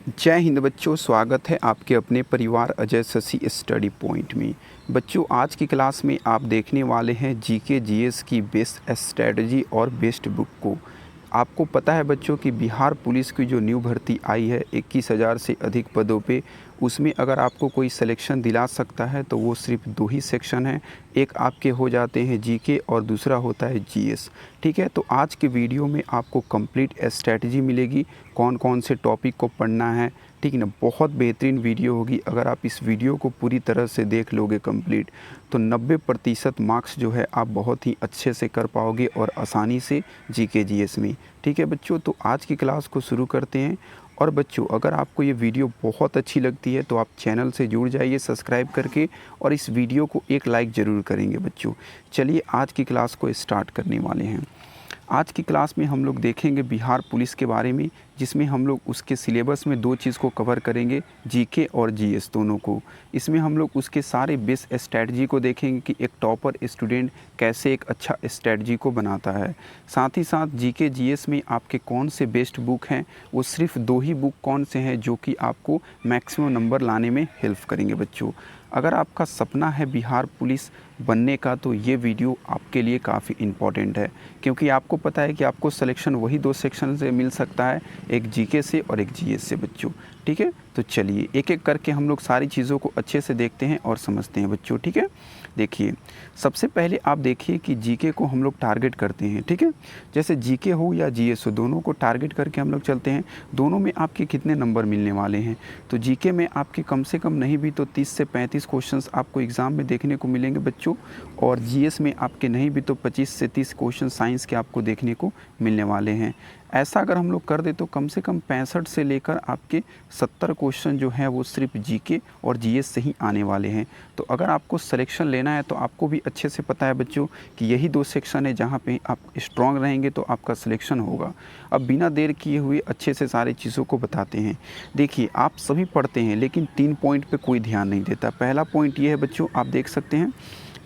जय हिंद बच्चों, स्वागत है आपके अपने परिवार अजय शशि स्टडी पॉइंट में। बच्चों, आज की क्लास में आप देखने वाले हैं जीके जीएस की बेस्ट स्ट्रेटजी और बेस्ट बुक को। आपको पता है बच्चों कि बिहार पुलिस की जो न्यू भर्ती आई है 21,000 से अधिक पदों पे, उसमें अगर आपको कोई सिलेक्शन दिला सकता है तो वो सिर्फ 2 ही सेक्शन हैं। एक आपके हो जाते हैं जीके और दूसरा होता है जीएस। ठीक है, तो आज के वीडियो में आपको कंप्लीट स्ट्रेटजी मिलेगी, कौन कौन से टॉपिक को पढ़ना है। ठीक है ना, बहुत बेहतरीन वीडियो होगी। अगर आप इस वीडियो को पूरी तरह से देख लोगे कंप्लीट, तो 90% मार्क्स जो है आप बहुत ही अच्छे से कर पाओगे और आसानी से जीके जीएस में। ठीक है बच्चों, तो आज की क्लास को शुरू करते हैं। और बच्चों, अगर आपको ये वीडियो बहुत अच्छी लगती है तो आप चैनल से जुड़ जाइए सब्सक्राइब करके, और इस वीडियो को एक लाइक ज़रूर करेंगे बच्चों। चलिए आज की क्लास को स्टार्ट करने वाले हैं। आज की क्लास में हम लोग देखेंगे बिहार पुलिस के बारे में, जिसमें हम लोग उसके सिलेबस में 2 चीज़ को कवर करेंगे, जीके और जीएस दोनों को। इसमें हम लोग उसके सारे बेस्ट स्ट्रैटेजी को देखेंगे कि एक टॉपर स्टूडेंट कैसे एक अच्छा स्ट्रैटेजी को बनाता है। साथ ही साथ जीके जीएस में आपके कौन से बेस्ट बुक हैं, वो सिर्फ 2 ही बुक कौन से हैं जो कि आपको मैक्सिमम नंबर लाने में हेल्प करेंगे बच्चों। अगर आपका सपना है बिहार पुलिस बनने का तो ये वीडियो आपके लिए काफ़ी इम्पॉर्टेंट है, क्योंकि आपको पता है कि आपको सिलेक्शन वही 2 सेक्शन से मिल सकता है, एक जीके से और एक जीएस से बच्चों। ठीक है, तो चलिए एक एक करके हम लोग सारी चीज़ों को अच्छे से देखते हैं और समझते हैं बच्चों। ठीक है, देखिए सबसे पहले आप देखिए कि जीके को हम लोग टारगेट करते हैं। ठीक है, जैसे जीके हो या जीएस हो, दोनों को टारगेट करके हम लोग चलते हैं। दोनों में आपके कितने नंबर मिलने वाले हैं, तो जीके में आपके कम से कम नहीं भी तो 30 से 35 क्वेश्चंस आपको एग्ज़ाम में देखने को मिलेंगे बच्चों, और जीएस में आपके नहीं भी तो 25 से 30 क्वेश्चन साइंस के आपको देखने को मिलने वाले हैं। ऐसा अगर हम लोग कर दे तो कम से कम 65 से लेकर आपके 70 क्वेश्चन जो हैं वो सिर्फ जीके और जीएस से ही आने वाले हैं। तो अगर आपको सिलेक्शन लेना है तो आपको भी अच्छे से पता है बच्चों कि यही 2 सेक्शन है जहाँ पे आप स्ट्रॉन्ग रहेंगे तो आपका सिलेक्शन होगा। अब बिना देर किए हुए अच्छे से सारी चीज़ों को बताते हैं। देखिए, आप सभी पढ़ते हैं लेकिन 3 पॉइंट पे कोई ध्यान नहीं देता। पहला पॉइंट ये है बच्चों, आप देख सकते हैं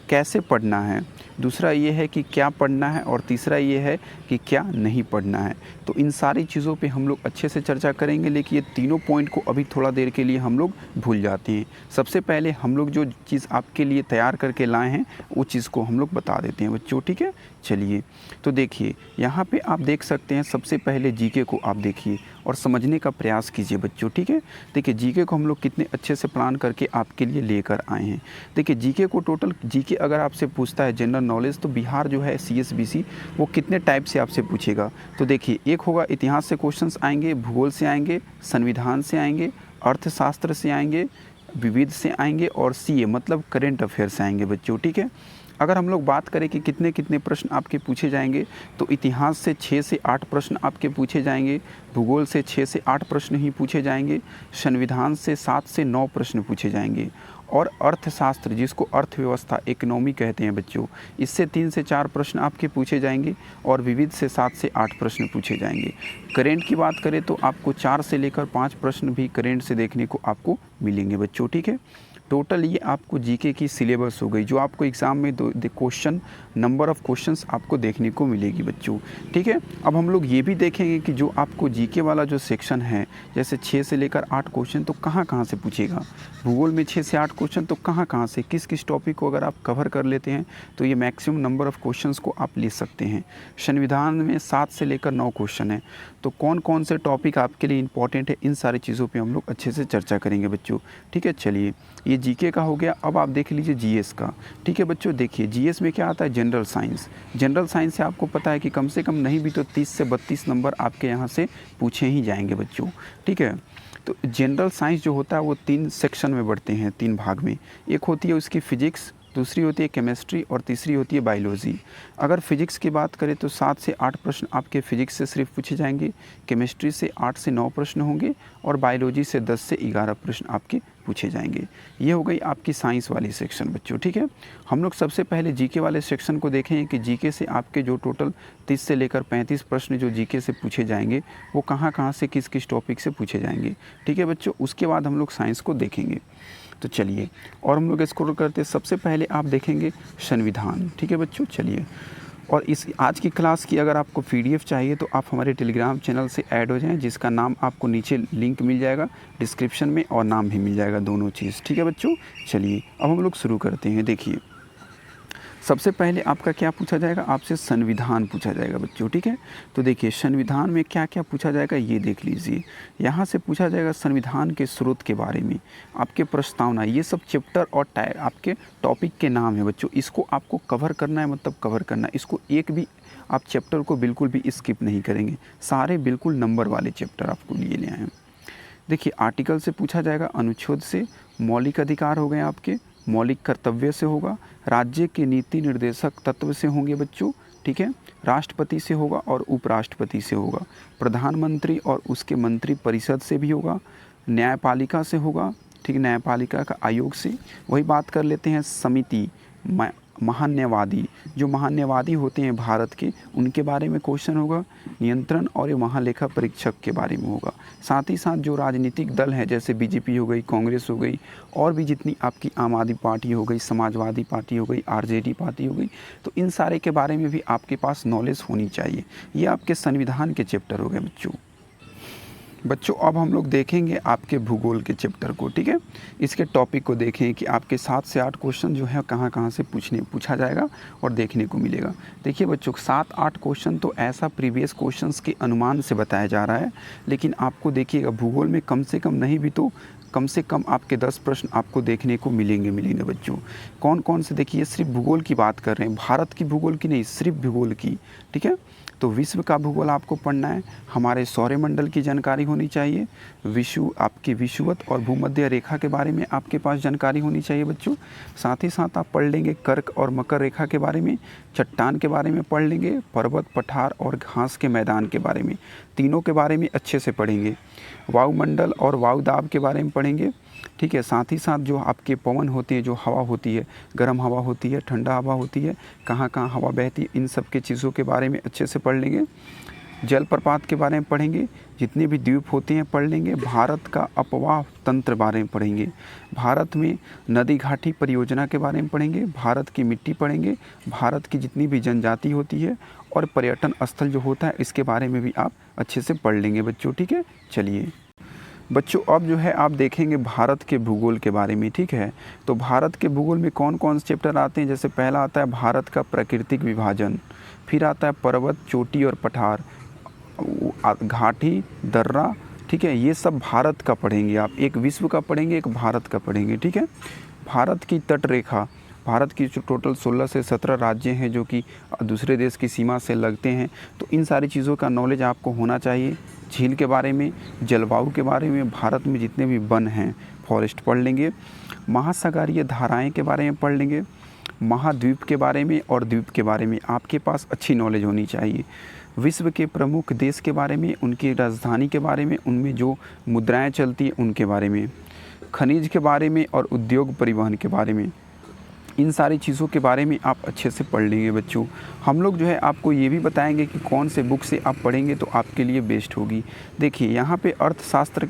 कैसे पढ़ना है, दूसरा ये है कि क्या पढ़ना है, और तीसरा ये है कि क्या नहीं पढ़ना है। तो इन सारी चीज़ों पे हम लोग अच्छे से चर्चा करेंगे, लेकिन ये तीनों पॉइंट को अभी थोड़ा देर के लिए हम लोग भूल जाते हैं। सबसे पहले हम लोग जो चीज़ आपके लिए तैयार करके लाए हैं वो चीज़ को हम लोग बता देते हैं बच्चों। ठीक है, चलिए तो देखिए यहाँ पे आप देख सकते हैं, सबसे पहले जीके को आप देखिए और समझने का प्रयास कीजिए बच्चों। ठीक है, देखिए जीके को हम लोग कितने अच्छे से प्लान करके आपके लिए लेकर आए हैं। देखिए जीके को टोटल, जीके अगर आपसे पूछता है जनरल नॉलेज, तो बिहार जो है सीएसबीसी वो कितने टाइप से आपसे पूछेगा। तो देखिए, एक होगा इतिहास से क्वेश्चंस आएंगे, भूगोल से आएंगे, संविधान से आएंगे, अर्थशास्त्र से आएंगे, विविध से आएंगे, और सीए मतलब करेंट अफेयर से आएंगे बच्चों। ठीक है, अगर हम लोग बात करें कि कितने कितने प्रश्न आपके पूछे जाएंगे, तो इतिहास से 6 से 8 प्रश्न आपके पूछे जाएंगे, भूगोल से 6 से 8 प्रश्न ही पूछे जाएंगे, संविधान से 7 से 9 प्रश्न पूछे जाएंगे, और अर्थशास्त्र जिसको अर्थव्यवस्था इकोनॉमी कहते हैं बच्चों, इससे 3 से 4 प्रश्न आपके पूछे जाएंगे, और विविध से 7 से 8 प्रश्न पूछे जाएंगे। करेंट की बात करें तो आपको 4 से लेकर 5 प्रश्न भी करेंट से देखने को आपको मिलेंगे बच्चों। ठीक है, टोटल ये आपको जीके की सिलेबस हो गई, जो आपको एग्ज़ाम में क्वेश्चन, नंबर ऑफ़ क्वेश्चंस आपको देखने को मिलेगी बच्चों। ठीक है, अब हम लोग ये भी देखेंगे कि जो आपको जीके वाला जो सेक्शन है, जैसे 6 से लेकर 8 क्वेश्चन तो कहाँ कहाँ से पूछेगा, भूगोल में 6 से 8 क्वेश्चन तो कहाँ कहाँ से, किस किस टॉपिक को अगर आप कवर कर लेते हैं तो ये मैक्सिमम नंबर ऑफ़ क्वेश्चंस को आप ले सकते हैं। संविधान में 7 से लेकर 9 क्वेश्चन है, तो कौन कौन से टॉपिक आपके लिए इंपॉर्टेंट है, इन सारी चीज़ों पर हम लोग अच्छे से चर्चा करेंगे बच्चों। ठीक है, चलिए ये जीके का हो गया। अब आप देख लीजिए जीएस का। ठीक है बच्चों, देखिए जीएस में क्या आता है, जनरल साइंस। जनरल साइंस से आपको पता है कि कम से कम नहीं भी तो 30 से 32 नंबर आपके यहाँ से पूछे ही जाएंगे बच्चों। ठीक है, तो जनरल साइंस जो होता है वो 3 सेक्शन में बढ़ते हैं, 3 भाग में। एक होती है उसकी फिजिक्स, दूसरी होती है केमिस्ट्री, और तीसरी होती है बायोलॉजी। अगर फिजिक्स की बात करें तो 7 से 8 प्रश्न आपके फिजिक्स से सिर्फ पूछे जाएंगे, केमिस्ट्री से 8 से 9 प्रश्न होंगे, और बायोलॉजी से 10 से 11 प्रश्न आपके पूछे जाएंगे। ये हो गई आपकी साइंस वाली सेक्शन बच्चों। ठीक है, हम लोग सबसे पहले जीके वाले सेक्शन को देखें कि जीके से आपके जो टोटल 30 से लेकर 35 प्रश्न जो जीके से पूछे जाएंगे वो कहाँ कहाँ से किस किस टॉपिक से पूछे जाएंगे। ठीक है बच्चों, उसके बाद हम लोग साइंस को देखेंगे। तो चलिए, और हम लोग स्क्रॉल करते, सबसे पहले आप देखेंगे संविधान। ठीक है बच्चों, चलिए और इस आज की क्लास की अगर आपको PDF चाहिए तो आप हमारे टेलीग्राम चैनल से ऐड हो जाएं, जिसका नाम आपको नीचे लिंक मिल जाएगा डिस्क्रिप्शन में, और नाम भी मिल जाएगा, दोनों चीज़। ठीक है बच्चों, चलिए अब हम लोग शुरू करते हैं। देखिए सबसे पहले आपका क्या पूछा जाएगा, आपसे संविधान पूछा जाएगा बच्चों। ठीक है, तो देखिए संविधान में क्या क्या पूछा जाएगा ये देख लीजिए। यहाँ से पूछा जाएगा संविधान के स्रोत के बारे में, आपके प्रस्तावना, ये सब चैप्टर और आपके टॉपिक के नाम है बच्चों। इसको आपको कवर करना है, मतलब कवर करना है इसको, एक भी आप चैप्टर को बिल्कुल भी स्किप नहीं करेंगे, सारे बिल्कुल नंबर वाले चैप्टर आपको लिए ले आए हैं। देखिए आर्टिकल से पूछा जाएगा, अनुच्छेद से मौलिक अधिकार हो गए आपके, मौलिक कर्तव्य से होगा, राज्य के नीति निर्देशक तत्व से होंगे बच्चों। ठीक है, राष्ट्रपति से होगा और उपराष्ट्रपति से होगा, प्रधानमंत्री और उसके मंत्री परिषद से भी होगा, न्यायपालिका से होगा। ठीक है, न्यायपालिका का आयोग से। वही बात कर लेते हैं समिति, महान्यायवादी, जो महान्यायवादी होते हैं भारत के, उनके बारे में क्वेश्चन होगा। नियंत्रण और ये महालेखा परीक्षक के बारे में होगा। साथ ही साथ जो राजनीतिक दल हैं जैसे BJP हो गई, कांग्रेस हो गई, और भी जितनी आपकी आम आदमी पार्टी हो गई, समाजवादी पार्टी हो गई, RJD पार्टी हो गई, तो इन सारे के बारे में भी आपके पास नॉलेज होनी चाहिए। ये आपके संविधान के चैप्टर हो गए बच्चों। अब हम लोग देखेंगे आपके भूगोल के चैप्टर को। ठीक है, इसके टॉपिक को देखें कि आपके 7 से 8 क्वेश्चन जो है कहाँ से पूछा जाएगा और देखने को मिलेगा। देखिए बच्चों 7-8 क्वेश्चन तो ऐसा प्रीवियस क्वेश्चंस के अनुमान से बताया जा रहा है, लेकिन आपको देखिएगा भूगोल में कम से कम नहीं भी तो कम से कम आपके 10 प्रश्न आपको देखने को मिलेंगे बच्चों। कौन कौन से, देखिए सिर्फ भूगोल की बात कर रहे हैं, भारत की भूगोल की नहीं, सिर्फ भूगोल की। ठीक है, तो विश्व का भूगोल आपको पढ़ना है, हमारे सौरमंडल की जानकारी होनी चाहिए, आपकी विषुवत और भूमध्य रेखा के बारे में आपके पास जानकारी होनी चाहिए बच्चों। साथ ही साथ आप पढ़ लेंगे कर्क और मकर रेखा के बारे में, चट्टान के बारे में पढ़ लेंगे, पर्वत, पठार और घास के मैदान के बारे में, तीनों के बारे में अच्छे से पढ़ेंगे। वायुमंडल और वायुदाब के बारे में पढ़ेंगे। ठीक है, साथ ही साथ जो आपके पवन होती है, जो हवा होती है, गर्म हवा होती है, ठंडा हवा होती है, कहाँ कहाँ हवा बहती है, इन सब के चीज़ों के बारे में अच्छे से पढ़ लेंगे। जलप्रपात के बारे में पढ़ेंगे, जितने भी द्वीप होते हैं पढ़ लेंगे। भारत का अपवाह तंत्र बारे में पढ़ेंगे, भारत में नदी घाटी परियोजना के बारे में पढ़ेंगे, भारत की मिट्टी पढ़ेंगे, भारत की जितनी भी जनजाति होती है और पर्यटन स्थल जो होता है इसके बारे में भी आप अच्छे से पढ़ लेंगे बच्चों। ठीक है, चलिए बच्चों अब जो है आप देखेंगे भारत के भूगोल के बारे में। ठीक है, तो भारत के भूगोल में कौन कौन से चैप्टर आते हैं, जैसे पहला आता है भारत का प्राकृतिक विभाजन, फिर आता है पर्वत, चोटी और पठार, घाटी, दर्रा। ठीक है, ये सब भारत का पढ़ेंगे आप, एक विश्व का पढ़ेंगे, एक भारत का पढ़ेंगे। ठीक है, भारत की तट रेखा, भारत की जो टोटल 16 से 17 राज्य हैं जो कि दूसरे देश की सीमा से लगते हैं, तो इन सारी चीज़ों का नॉलेज आपको होना चाहिए। झील के बारे में, जलवायु के बारे में, भारत में जितने भी वन हैं फॉरेस्ट पढ़ लेंगे, महासागरीय धाराएं के बारे में पढ़ लेंगे, महाद्वीप के बारे में और द्वीप के बारे में आपके पास अच्छी नॉलेज होनी चाहिए। विश्व के प्रमुख देश के बारे में, उनकी राजधानी के बारे में, उनमें जो मुद्राएं चलती हैं उनके बारे में, खनिज के बारे में और उद्योग परिवहन के बारे में, इन सारी चीज़ों के बारे में आप अच्छे से पढ़ लेंगे बच्चों। हम लोग जो है आपको ये भी बताएंगे कि कौन से बुक से आप पढ़ेंगे तो आपके लिए बेस्ट होगी। देखिए यहाँ पे अर्थशास्त्र,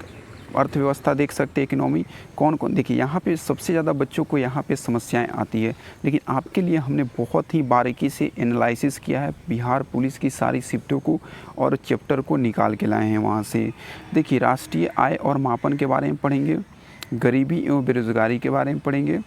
अर्थव्यवस्था देख सकते हैं, इकोनॉमी, कौन कौन, देखिए यहाँ पे सबसे ज़्यादा बच्चों को यहाँ पे समस्याएं आती है, लेकिन आपके लिए हमने बहुत ही बारीकी से एनालिसिस किया है बिहार पुलिस की सारी शिफ्टों को और चैप्टर को निकाल के लाए हैं वहाँ से। देखिए राष्ट्रीय आय और मापन के बारे में पढ़ेंगे, गरीबी एवं बेरोजगारी के बारे में पढ़ेंगे,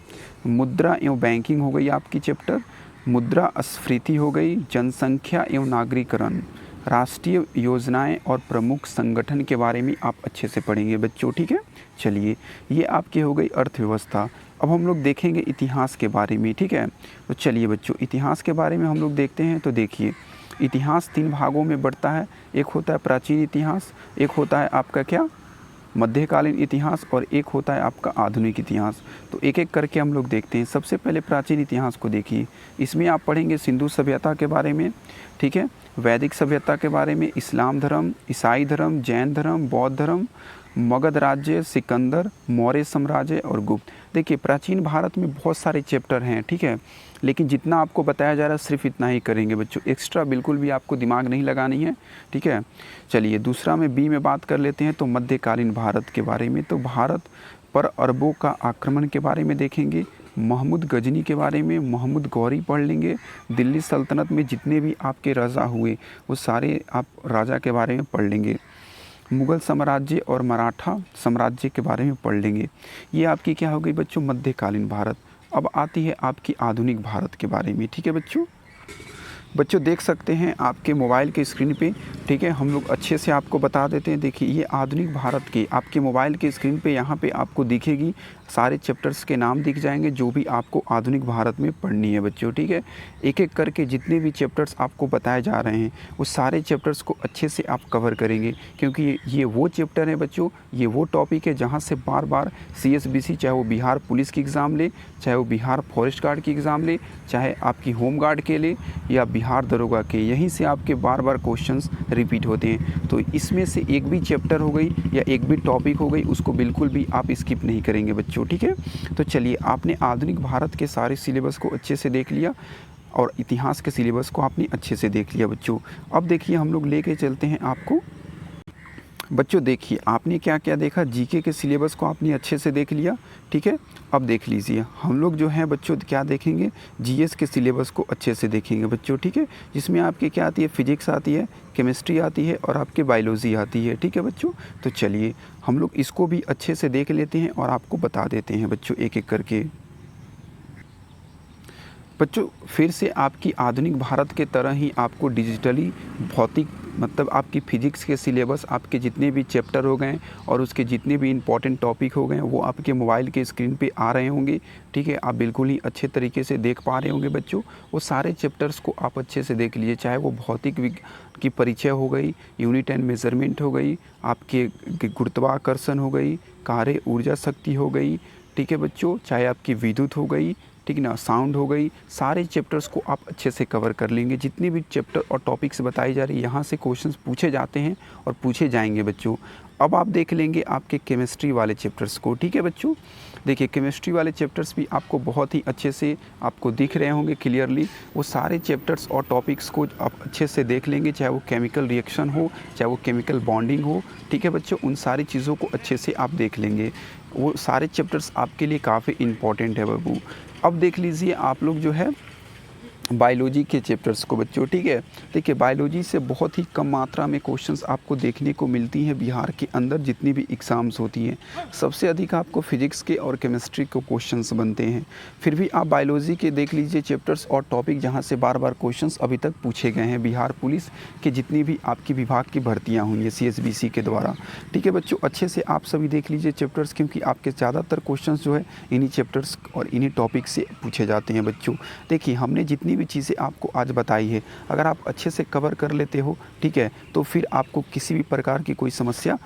मुद्रा एवं बैंकिंग हो गई आपकी चैप्टर, मुद्रास्फीति हो गई, जनसंख्या एवं नागरीकरण, राष्ट्रीय योजनाएं और प्रमुख संगठन के बारे में आप अच्छे से पढ़ेंगे बच्चों। ठीक है, चलिए ये आपकी हो गई अर्थव्यवस्था। अब हम लोग देखेंगे इतिहास के बारे में। ठीक है, तो चलिए बच्चों इतिहास के बारे में हम लोग देखते हैं। तो देखिए इतिहास 3 भागों में बढ़ता है, एक होता है प्राचीन इतिहास, एक होता है आपका क्या मध्यकालीन इतिहास और एक होता है आपका आधुनिक इतिहास। तो एक एक करके हम लोग देखते हैं। सबसे पहले प्राचीन इतिहास को देखिए, इसमें आप पढ़ेंगे सिंधु सभ्यता के बारे में, ठीक है, वैदिक सभ्यता के बारे में, इस्लाम धर्म, ईसाई धर्म, जैन धर्म, बौद्ध धर्म, मगध राज्य, सिकंदर, मौर्य साम्राज्य और गुप्त। देखिए प्राचीन भारत में बहुत सारे चैप्टर हैं, ठीक है, लेकिन जितना आपको बताया जा रहा है सिर्फ इतना ही करेंगे बच्चों, एक्स्ट्रा बिल्कुल भी आपको दिमाग नहीं लगानी है। ठीक है, चलिए दूसरा में बी में बात कर लेते हैं। तो मध्यकालीन भारत के बारे में, तो भारत पर अरबों का आक्रमण के बारे में देखेंगे, महमूद गजनी के बारे में, महमूद गौरी पढ़ लेंगे। दिल्ली सल्तनत में जितने भी आपके राजा हुए वो सारे आप राजा के बारे में पढ़ लेंगे। मुग़ल साम्राज्य और मराठा साम्राज्य के बारे में पढ़ लेंगे। ये आपकी क्या हो गई बच्चों, मध्यकालीन भारत। अब आती है आपकी आधुनिक भारत के बारे में। ठीक है बच्चों देख सकते हैं आपके मोबाइल के स्क्रीन पे, ठीक है, हम लोग अच्छे से आपको बता देते हैं। देखिए ये आधुनिक भारत की आपके मोबाइल के स्क्रीन पे यहाँ पे आपको दिखेगी, सारे चैप्टर्स के नाम दिख जाएंगे जो भी आपको आधुनिक भारत में पढ़नी है बच्चों। ठीक है, एक एक करके जितने भी चैप्टर्स आपको बताए जा रहे हैं वो सारे चैप्टर्स को अच्छे से आप कवर करेंगे, क्योंकि ये वो चैप्टर है बच्चों, ये वो टॉपिक है जहाँ से बार बार CSBC चाहे वो बिहार पुलिस की एग्ज़ाम ले, चाहे वो बिहार फॉरेस्ट गार्ड की एग्ज़ाम ले, चाहे आपकी होम गार्ड के ले या बिहार दरोगा के, यहीं से आपके बार बार क्वेश्चंस रिपीट होते हैं। तो इसमें से एक भी चैप्टर हो गई या एक भी टॉपिक हो गई उसको बिल्कुल भी आप स्किप नहीं करेंगे बच्चों। ठीक है, तो चलिए आपने आधुनिक भारत के सारे सिलेबस को अच्छे से देख लिया और इतिहास के सिलेबस को आपने अच्छे से देख लिया बच्चों। अब देखिए हम लोग लेके चलते हैं आपको बच्चों। देखिए आपने क्या क्या देखा, जीके के सिलेबस को आपने अच्छे से देख लिया। ठीक है, अब देख लीजिए हम लोग जो है बच्चों क्या देखेंगे, जीएस के सिलेबस को अच्छे से देखेंगे बच्चों। ठीक है, जिसमें आपकी क्या आती है, फिजिक्स आती है, केमिस्ट्री आती है और आपके बायोलॉजी आती है। ठीक है बच्चों, तो चलिए हम लोग इसको भी अच्छे से देख लेते हैं और आपको बता देते हैं बच्चों एक एक करके। बच्चों फिर से आपकी आधुनिक भारत के तरह ही आपको डिजिटली भौतिक मतलब आपकी फ़िज़िक्स के सिलेबस आपके जितने भी चैप्टर हो गए और उसके जितने भी इम्पॉर्टेंट टॉपिक हो गए वो आपके मोबाइल के स्क्रीन पे आ रहे होंगे। ठीक है, आप बिल्कुल ही अच्छे तरीके से देख पा रहे होंगे बच्चों। वो सारे चैप्टर्स को आप अच्छे से देख लीजिए, चाहे वो भौतिक की परिचय हो गई, यूनिट एंड मेजरमेंट हो गई, आपके गुरुत्वाकर्षण हो गई, कार्य ऊर्जा शक्ति हो गई। ठीक है बच्चों, चाहे आपकी विद्युत हो गई, ठीक ना, साउंड हो गई, सारे चैप्टर्स को आप अच्छे से कवर कर लेंगे। जितने भी चैप्टर और टॉपिक्स बताई जा रही है यहाँ से क्वेश्चंस पूछे जाते हैं और पूछे जाएंगे बच्चों। अब आप देख लेंगे आपके केमिस्ट्री वाले चैप्टर्स को। ठीक है बच्चों, देखिए केमिस्ट्री वाले चैप्टर्स भी आपको बहुत ही अच्छे से आपको दिख रहे होंगे क्लियरली। वो सारे चैप्टर्स और टॉपिक्स को आप अच्छे से देख लेंगे, चाहे वो केमिकल रिएक्शन हो, चाहे वो केमिकल बॉन्डिंग हो। ठीक है बच्चों, उन सारी चीज़ों को अच्छे से आप देख लेंगे। वो सारे चैप्टर्स आपके लिए काफ़ी इम्पॉर्टेंट है बाबू। अब देख लीजिए आप लोग जो है बायोलॉजी के चैप्टर्स को बच्चों। ठीक है, देखिए बायोलॉजी से बहुत ही कम मात्रा में क्वेश्चंस आपको देखने को मिलती हैं बिहार के अंदर जितनी भी एग्ज़ाम्स होती हैं। सबसे अधिक आपको फिजिक्स के और केमिस्ट्री के क्वेश्चंस बनते हैं। फिर भी आप बायोलॉजी के देख लीजिए चैप्टर्स और टॉपिक जहां से बार बार क्वेश्चंस अभी तक पूछे गए हैं बिहार पुलिस के जितनी भी आपकी विभाग की भर्तियाँ हुई हैं CSBC के द्वारा। ठीक है बच्चों, अच्छे से आप सभी देख लीजिए चैप्टर्स, क्योंकि आपके ज़्यादातर क्वेश्चन जो है इन्हीं चैप्टर्स और इन्हीं टॉपिक से पूछे जाते हैं बच्चों। देखिए हमने जितनी भी चीज़ें आपको आज बताई है, अगर आप अच्छे से कवर कर लेते हो, ठीक है, तो फिर आपको किसी भी प्रकार की कोई समस्या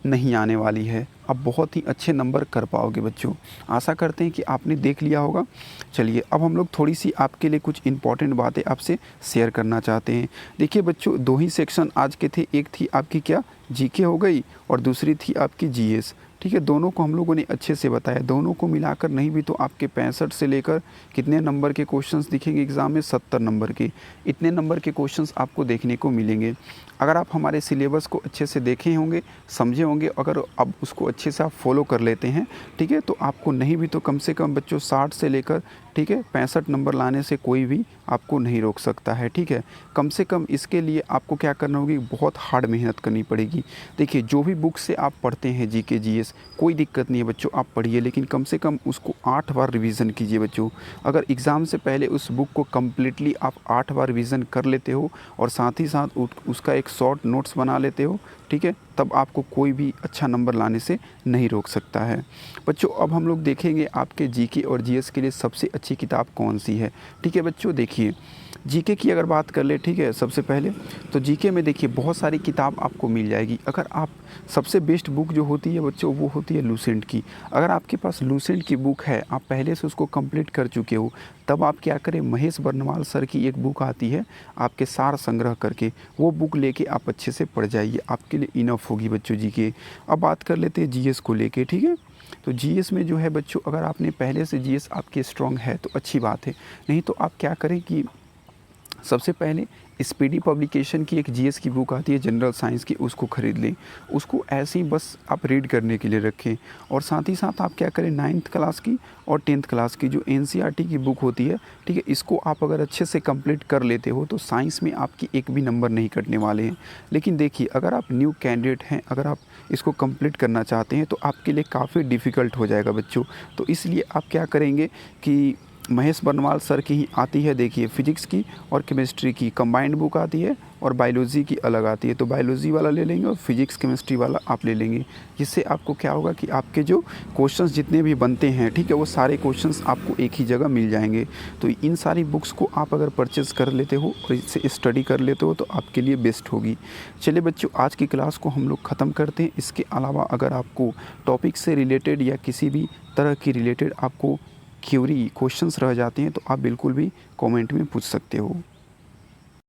नहीं आने वाली है। आप बहुत ही अच्छे नंबर कर पाओगे बच्चों। आशा करते हैं कि आपने देख लिया होगा। चलिए अब हम लोग थोड़ी सी आपके लिए कुछ इंपॉर्टेंट बातें आपसे शेयर करना चाहते हैं। देखिए बच्चों, दो ही सेक्शन आज के थे, एक थी आपकी क्या जीके हो गई और दूसरी थी आपकी जीएस। ठीक है, दोनों को हम लोगों ने अच्छे से बताया। दोनों को मिलाकर नहीं भी तो आपके 65 से लेकर कितने नंबर के क्वेश्चंस दिखेंगे एग्ज़ाम में, 70 नंबर के। इतने नंबर के क्वेश्चंस आपको देखने को मिलेंगे अगर आप हमारे सिलेबस को अच्छे से देखे होंगे, समझे होंगे। अगर आप उसको अच्छे से आप फॉलो कर लेते हैं, ठीक है, तो आपको नहीं भी तो कम से कम बच्चों 60 से लेकर, ठीक है, 65 नंबर लाने से कोई भी आपको नहीं रोक सकता है। ठीक है, कम से कम इसके लिए आपको क्या करना होगी, बहुत हार्ड मेहनत करनी पड़ेगी। देखिए जो भी बुक से आप पढ़ते हैं जीके जीएस, कोई दिक्कत नहीं है बच्चों, आप पढ़िए, लेकिन कम से कम उसको 8 बार रिवीजन कीजिए बच्चों। अगर एग्ज़ाम से पहले उस बुक को कम्प्लीटली आप 8 बार रिवीजन कर लेते हो और साथ ही साथ उसका एक शॉर्ट नोट्स बना लेते हो, ठीक है, तब आपको कोई भी अच्छा नंबर लाने से नहीं रोक सकता है बच्चों। अब हम लोग देखेंगे आपके जीके और जीएस के लिए सबसे अच्छी किताब कौन सी है। ठीक है बच्चों, देखिए जीके की अगर बात कर ले, ठीक है, सबसे पहले तो जीके में देखिए बहुत सारी किताब आपको मिल जाएगी। अगर आप सबसे बेस्ट बुक जो होती है बच्चों वो होती है लूसेंट की। अगर आपके पास लूसेंट की बुक है, आप पहले से उसको कंप्लीट कर चुके हो, तब आप क्या करें, महेश बर्नवाल सर की एक बुक आती है आपके सार संग्रह करके, वो बुक लेके आप अच्छे से पढ़ जाइए, आपके लिए इनफ होगी बच्चों जीके। अब बात कर लेते हैं जीएस को लेके। ठीक है, तो जीएस में जो है बच्चों, अगर आपने पहले से जीएस आपके स्ट्रॉन्ग है तो अच्छी बात है, नहीं तो आप क्या करें कि सबसे पहले स्पीडी पब्लिकेशन की एक जीएस की बुक आती है जनरल साइंस की, उसको ख़रीद लें। उसको ऐसे ही बस आप रीड करने के लिए रखें। और साथ ही साथ आप क्या करें, 9th क्लास की और 10th क्लास की जो एनसीईआरटी की बुक होती है, ठीक है, इसको आप अगर अच्छे से कंप्लीट कर लेते हो तो साइंस में आपकी एक भी नंबर नहीं कटने वाले हैं। लेकिन देखिए, अगर आप न्यू कैंडिडेट हैं, अगर आप इसको कंप्लीट करना चाहते हैं तो आपके लिए काफ़ी डिफ़िकल्ट हो जाएगा बच्चों। तो इसलिए आप क्या करेंगे कि महेश बर्नवाल सर की ही आती है, देखिए, फिजिक्स की और केमिस्ट्री की कंबाइंड बुक आती है और बायोलॉजी की अलग आती है। तो बायोलॉजी वाला ले लेंगे और फिजिक्स केमिस्ट्री वाला आप ले लेंगे। जिससे आपको क्या होगा कि आपके जो क्वेश्चंस जितने भी बनते हैं, ठीक है, वो सारे क्वेश्चंस आपको एक ही जगह मिल जाएंगे। तो इन सारी बुक्स को आप अगर परचेस कर लेते हो और इससे स्टडी कर लेते हो तो आपके लिए बेस्ट होगी। चलिए बच्चों, आज की क्लास को हम लोग ख़त्म करते हैं। इसके अलावा अगर आपको टॉपिक से रिलेटेड या किसी भी तरह की रिलेटेड आपको क्वेश्चंस रह जाते हैं तो आप बिल्कुल भी कमेंट में पूछ सकते हो।